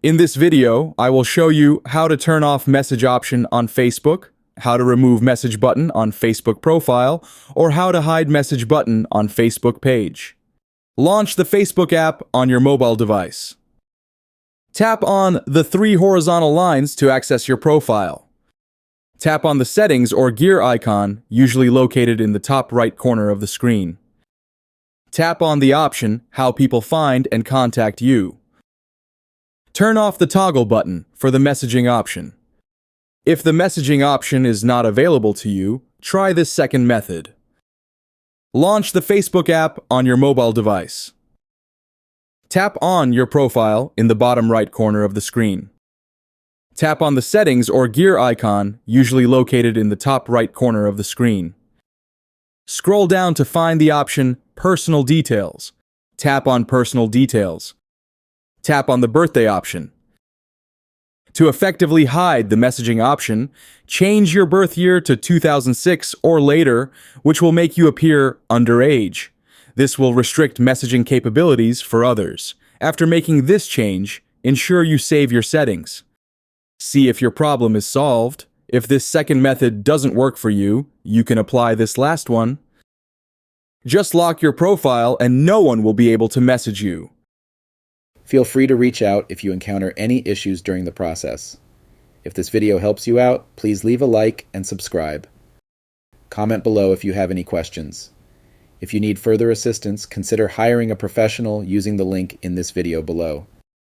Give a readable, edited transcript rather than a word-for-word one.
In this video, I will show you how to turn off message option on Facebook, how to remove message button on Facebook profile, or how to hide message button on Facebook page. Launch the Facebook app on your mobile device. Tap on the 3 horizontal lines to access your profile. Tap on the settings or gear icon, usually located in the top right corner of the screen. Tap on the option How People Find and Contact You. Turn off the toggle button for the messaging option. If the messaging option is not available to you, try this second method. Launch the Facebook app on your mobile device. Tap on your profile in the bottom right corner of the screen. Tap on the settings or gear icon, usually located in the top right corner of the screen. Scroll down to find the option Personal Details. Tap on Personal Details. Tap on the birthday option. To effectively hide the messaging option, change your birth year to 2006 or later, which will make you appear underage. This will restrict messaging capabilities for others. After making this change, ensure you save your settings. See if your problem is solved. If this second method doesn't work for you, you can apply this last one. Just lock your profile and no one will be able to message you. Feel free to reach out if you encounter any issues during the process. If this video helps you out, please leave a like and subscribe. Comment below if you have any questions. If you need further assistance, consider hiring a professional using the link in this video below.